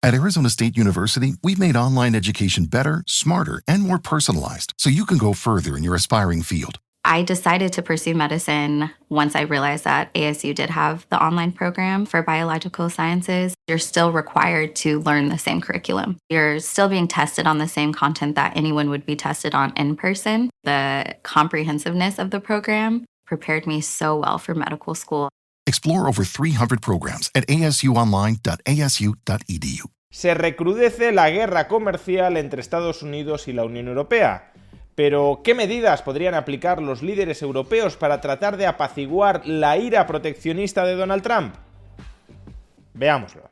At Arizona State University, we've made online education better, smarter, and more personalized so you can go further in your aspiring field. I decided to pursue medicine once I realized that ASU did have the online program for biological sciences. You're still required to learn the same curriculum. You're still being tested on the same content that anyone would be tested on in person. The comprehensiveness of the program prepared me so well for medical school. Explore over 300 programs at asuonline.asu.edu. Se recrudece la guerra comercial entre Estados Unidos y la Unión Europea. Pero, ¿qué medidas podrían aplicar los líderes europeos para tratar de apaciguar la ira proteccionista de Donald Trump? Veámoslo.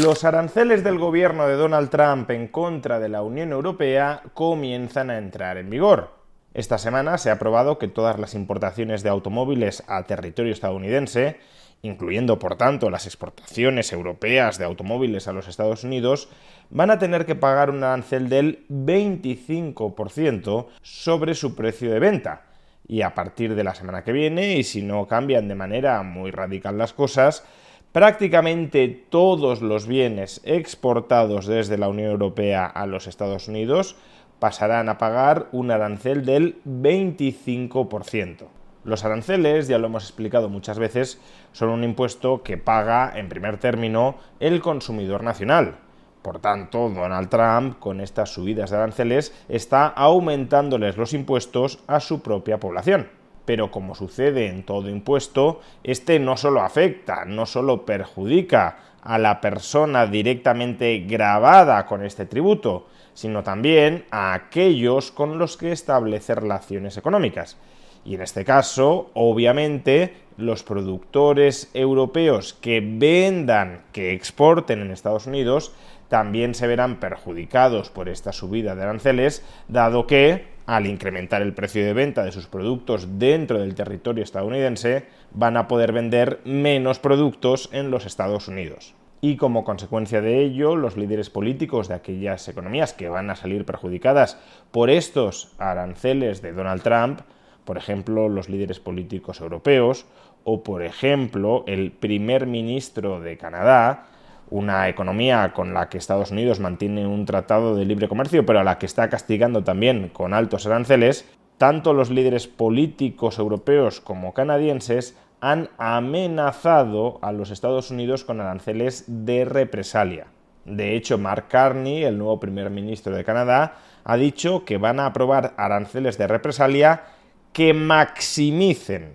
Los aranceles del gobierno de Donald Trump en contra de la Unión Europea comienzan a entrar en vigor. Esta semana se ha aprobado que todas las importaciones de automóviles a territorio estadounidense, incluyendo por tanto las exportaciones europeas de automóviles a los Estados Unidos, van a tener que pagar un arancel del 25% sobre su precio de venta. Y a partir de la semana que viene, y si no cambian de manera muy radical las cosas, prácticamente todos los bienes exportados desde la Unión Europea a los Estados Unidos pasarán a pagar un arancel del 25%. Los aranceles, ya lo hemos explicado muchas veces, son un impuesto que paga, en primer término, el consumidor nacional. Por tanto, Donald Trump, con estas subidas de aranceles, está aumentándoles los impuestos a su propia población. Pero como sucede en todo impuesto, este no solo afecta, no solo perjudica a la persona directamente gravada con este tributo, sino también a aquellos con los que establece relaciones económicas. Y en este caso, obviamente, los productores europeos que vendan, que exporten en Estados Unidos, también se verán perjudicados por esta subida de aranceles, dado que, al incrementar el precio de venta de sus productos dentro del territorio estadounidense, van a poder vender menos productos en los Estados Unidos. Y como consecuencia de ello, los líderes políticos de aquellas economías que van a salir perjudicadas por estos aranceles de Donald Trump, por ejemplo, los líderes políticos europeos, o por ejemplo, el primer ministro de Canadá, una economía con la que Estados Unidos mantiene un tratado de libre comercio, pero a la que está castigando también con altos aranceles, tanto los líderes políticos europeos como canadienses han amenazado a los Estados Unidos con aranceles de represalia. De hecho, Mark Carney, el nuevo primer ministro de Canadá, ha dicho que van a aprobar aranceles de represalia que maximicen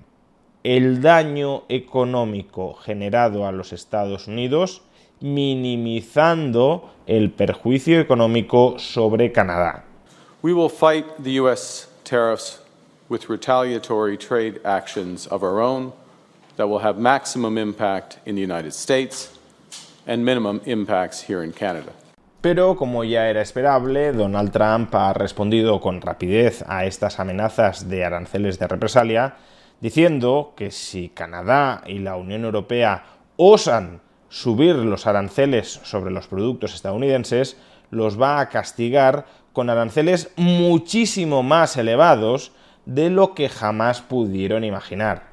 el daño económico generado a los Estados Unidos, minimizando el perjuicio económico sobre Canadá. We will fight the U.S. tariffs with retaliatory trade actions of our own that will have maximum impact in the United States and minimum impacts here in Canada. Pero, como ya era esperable, Donald Trump ha respondido con rapidez a estas amenazas de aranceles de represalia, diciendo que si Canadá y la Unión Europea osan subir los aranceles sobre los productos estadounidenses, los va a castigar con aranceles muchísimo más elevados de lo que jamás pudieron imaginar.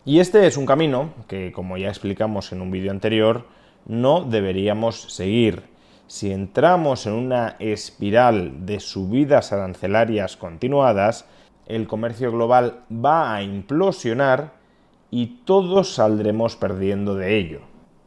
Y este es un camino que, como ya explicamos en un vídeo anterior, no deberíamos seguir. Si entramos en una espiral de subidas arancelarias continuadas, el comercio global va a implosionar y todos saldremos perdiendo de ello.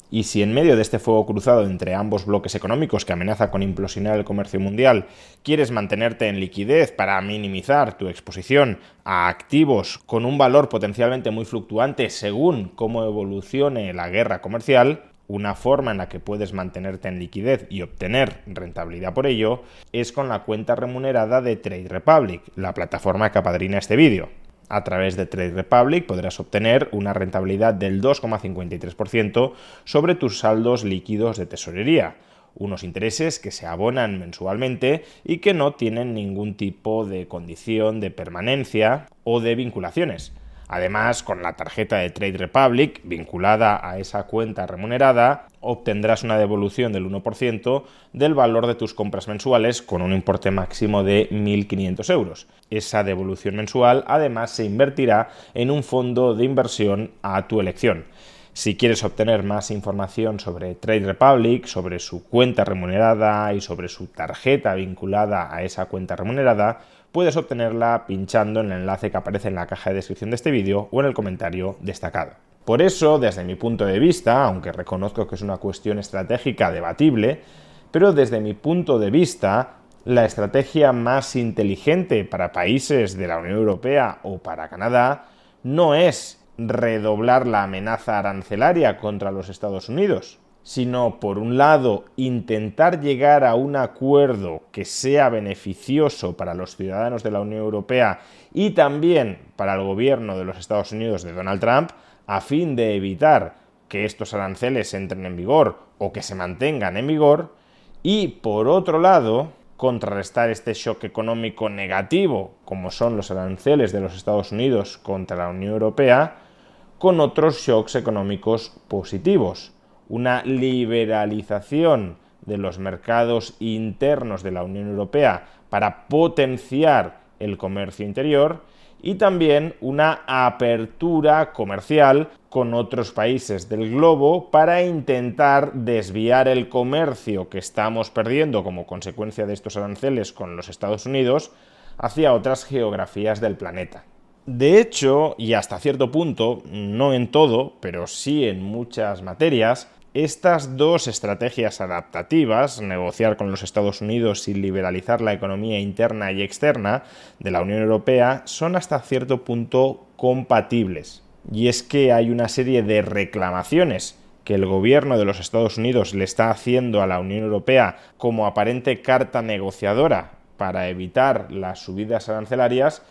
Y si en medio de este fuego cruzado entre ambos bloques económicos que amenaza con implosionar el comercio mundial, quieres mantenerte en liquidez para minimizar tu exposición a activos con un valor potencialmente muy fluctuante según cómo evolucione la guerra comercial, una forma en la que puedes mantenerte en liquidez y obtener rentabilidad por ello es con la cuenta remunerada de Trade Republic, la plataforma que apadrina este vídeo. A través de Trade Republic podrás obtener una rentabilidad del 2,53% sobre tus saldos líquidos de tesorería, unos intereses que se abonan mensualmente y que no tienen ningún tipo de condición de permanencia o de vinculaciones. Además, con la tarjeta de Trade Republic vinculada a esa cuenta remunerada, obtendrás una devolución del 1% del valor de tus compras mensuales con un importe máximo de 1.500 euros. Esa devolución mensual, además, se invertirá en un fondo de inversión a tu elección. Si quieres obtener más información sobre Trade Republic, sobre su cuenta remunerada y sobre su tarjeta vinculada a esa cuenta remunerada, puedes obtenerla pinchando en el enlace que aparece en la caja de descripción de este vídeo o en el comentario destacado. Por eso, desde mi punto de vista, aunque reconozco que es una cuestión estratégica debatible, pero desde mi punto de vista, la estrategia más inteligente para países de la Unión Europea o para Canadá no es redoblar la amenaza arancelaria contra los Estados Unidos, sino, por un lado, intentar llegar a un acuerdo que sea beneficioso para los ciudadanos de la Unión Europea y también para el gobierno de los Estados Unidos de Donald Trump, a fin de evitar que estos aranceles entren en vigor o que se mantengan en vigor, y, por otro lado, contrarrestar este shock económico negativo, como son los aranceles de los Estados Unidos contra la Unión Europea, con otros shocks económicos positivos. Una liberalización de los mercados internos de la Unión Europea para potenciar el comercio interior y también una apertura comercial con otros países del globo para intentar desviar el comercio que estamos perdiendo como consecuencia de estos aranceles con los Estados Unidos hacia otras geografías del planeta. De hecho, y hasta cierto punto, no en todo, pero sí en muchas materias, estas dos estrategias adaptativas, negociar con los Estados Unidos y liberalizar la economía interna y externa de la Unión Europea, son hasta cierto punto compatibles. Y es que hay una serie de reclamaciones que el gobierno de los Estados Unidos le está haciendo a la Unión Europea como aparente carta negociadora para evitar las subidas arancelarias,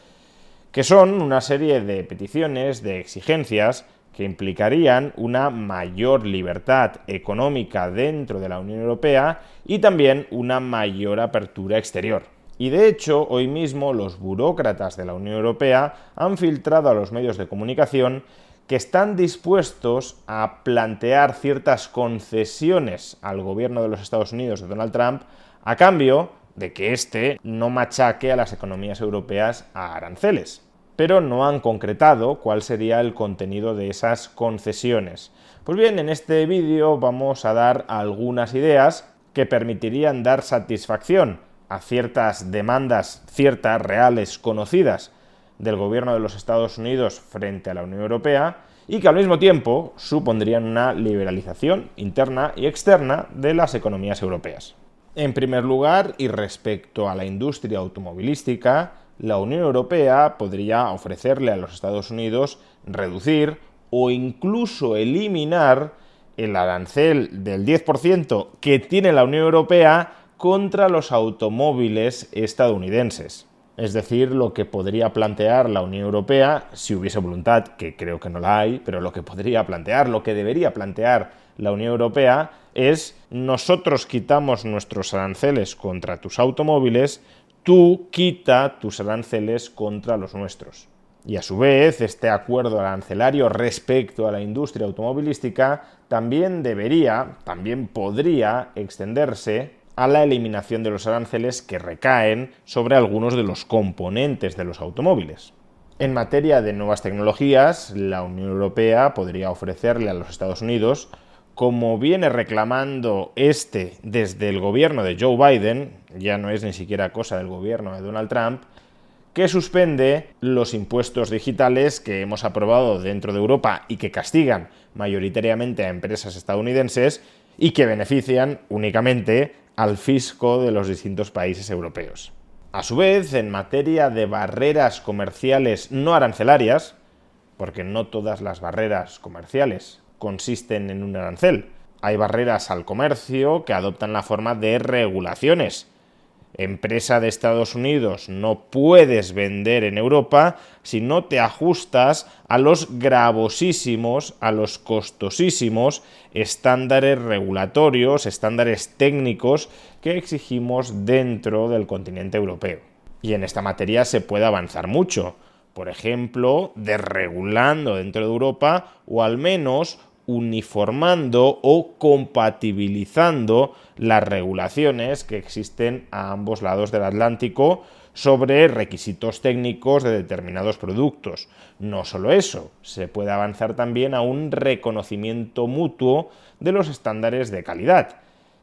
que son una serie de peticiones, de exigencias, que implicarían una mayor libertad económica dentro de la Unión Europea y también una mayor apertura exterior. Y de hecho, hoy mismo los burócratas de la Unión Europea han filtrado a los medios de comunicación que están dispuestos a plantear ciertas concesiones al gobierno de los Estados Unidos de Donald Trump a cambio de que éste no machaque a las economías europeas a aranceles. Pero no han concretado cuál sería el contenido de esas concesiones. Pues bien, en este vídeo vamos a dar algunas ideas que permitirían dar satisfacción a ciertas demandas, ciertas reales conocidas del gobierno de los Estados Unidos frente a la Unión Europea y que al mismo tiempo supondrían una liberalización interna y externa de las economías europeas. En primer lugar, y respecto a la industria automovilística, la Unión Europea podría ofrecerle a los Estados Unidos reducir o incluso eliminar el arancel del 10% que tiene la Unión Europea contra los automóviles estadounidenses. Es decir, lo que podría plantear la Unión Europea, si hubiese voluntad, que creo que no la hay, pero lo que podría plantear, lo que debería plantear la Unión Europea es: nosotros quitamos nuestros aranceles contra tus automóviles, tú quita tus aranceles contra los nuestros. Y a su vez, este acuerdo arancelario respecto a la industria automovilística también podría extenderse a la eliminación de los aranceles que recaen sobre algunos de los componentes de los automóviles. En materia de nuevas tecnologías, la Unión Europea podría ofrecerle a los Estados Unidos, como viene reclamando desde el gobierno de Joe Biden, ya no es ni siquiera cosa del gobierno de Donald Trump, que suspende los impuestos digitales que hemos aprobado dentro de Europa y que castigan mayoritariamente a empresas estadounidenses y que benefician únicamente al fisco de los distintos países europeos. A su vez, en materia de barreras comerciales no arancelarias, porque no todas las barreras comerciales consisten en un arancel. Hay barreras al comercio que adoptan la forma de regulaciones. Empresa de Estados Unidos, no puedes vender en Europa si no te ajustas a los gravosísimos, a los costosísimos estándares regulatorios, estándares técnicos que exigimos dentro del continente europeo. Y en esta materia se puede avanzar mucho. Por ejemplo, desregulando dentro de Europa o al menos uniformando o compatibilizando las regulaciones que existen a ambos lados del Atlántico sobre requisitos técnicos de determinados productos. No solo eso, se puede avanzar también a un reconocimiento mutuo de los estándares de calidad.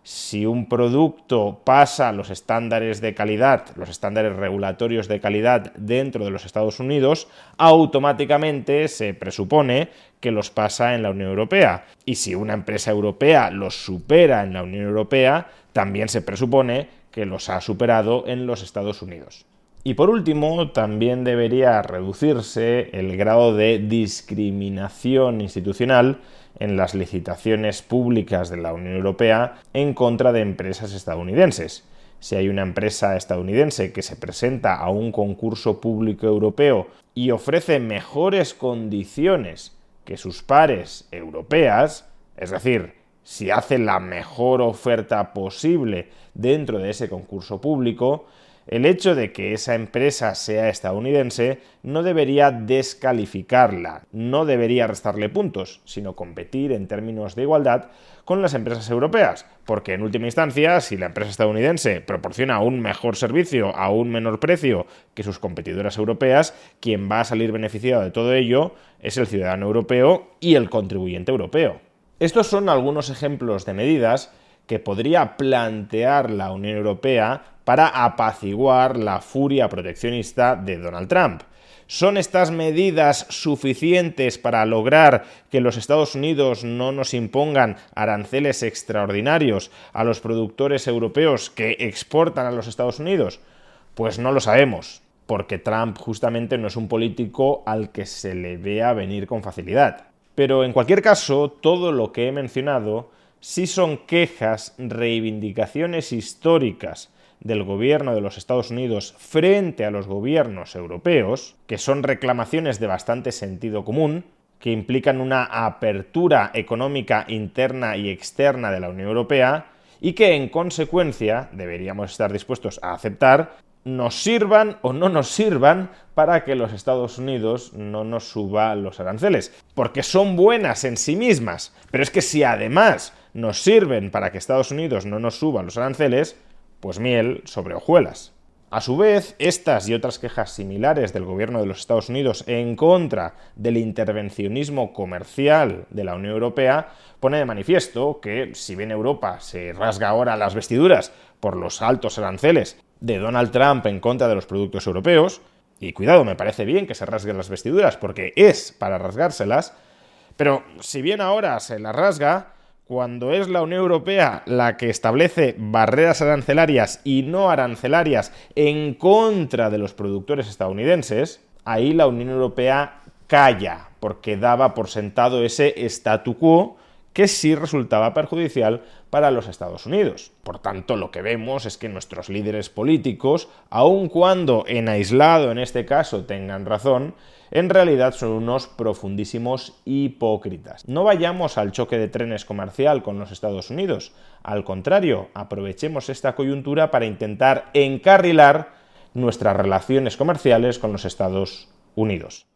Si un producto pasa los estándares de calidad, los estándares regulatorios de calidad dentro de los Estados Unidos, automáticamente se presupone que los pasa en la Unión Europea. Y si una empresa europea los supera en la Unión Europea, también se presupone que los ha superado en los Estados Unidos. Y por último, también debería reducirse el grado de discriminación institucional en las licitaciones públicas de la Unión Europea en contra de empresas estadounidenses. Si hay una empresa estadounidense que se presenta a un concurso público europeo y ofrece mejores condiciones que sus pares europeas, es decir, si hace la mejor oferta posible dentro de ese concurso público, el hecho de que esa empresa sea estadounidense no debería descalificarla, no debería restarle puntos, sino competir en términos de igualdad con las empresas europeas, porque en última instancia, si la empresa estadounidense proporciona un mejor servicio a un menor precio que sus competidoras europeas, quien va a salir beneficiado de todo ello es el ciudadano europeo y el contribuyente europeo. Estos son algunos ejemplos de medidas que podría plantear la Unión Europea para apaciguar la furia proteccionista de Donald Trump. ¿Son estas medidas suficientes para lograr que los Estados Unidos no nos impongan aranceles extraordinarios a los productores europeos que exportan a los Estados Unidos? Pues no lo sabemos, porque Trump justamente no es un político al que se le vea venir con facilidad. Pero en cualquier caso, todo lo que he mencionado sí son quejas, reivindicaciones históricas del gobierno de los Estados Unidos frente a los gobiernos europeos, que son reclamaciones de bastante sentido común, que implican una apertura económica interna y externa de la Unión Europea y que en consecuencia deberíamos estar dispuestos a aceptar, nos sirvan o no nos sirvan para que los Estados Unidos no nos suba los aranceles, porque son buenas en sí mismas, pero es que si además nos sirven para que Estados Unidos no nos suba los aranceles, pues miel sobre hojuelas. A su vez, estas y otras quejas similares del gobierno de los Estados Unidos en contra del intervencionismo comercial de la Unión Europea pone de manifiesto que, si bien Europa se rasga ahora las vestiduras por los altos aranceles de Donald Trump en contra de los productos europeos, y cuidado, me parece bien que se rasguen las vestiduras porque es para rasgárselas, pero si bien ahora se las rasga, cuando es la Unión Europea la que establece barreras arancelarias y no arancelarias en contra de los productores estadounidenses, ahí la Unión Europea calla, porque daba por sentado ese statu quo que sí resultaba perjudicial para los Estados Unidos. Por tanto, lo que vemos es que nuestros líderes políticos, aun cuando en aislado en este caso tengan razón, en realidad son unos profundísimos hipócritas. No vayamos al choque de trenes comercial con los Estados Unidos. Al contrario, aprovechemos esta coyuntura para intentar encarrilar nuestras relaciones comerciales con los Estados Unidos.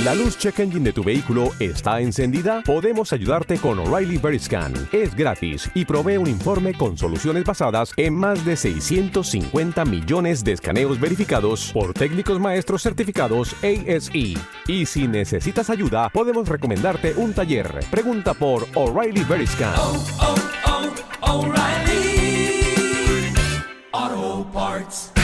¿La luz check engine de tu vehículo está encendida? Podemos ayudarte con O'Reilly Veriscan. Es gratis y provee un informe con soluciones basadas en más de 650 millones de escaneos verificados por técnicos maestros certificados ASE. Y si necesitas ayuda, podemos recomendarte un taller. Pregunta por O'Reilly Veriscan. O'Reilly Auto Parts.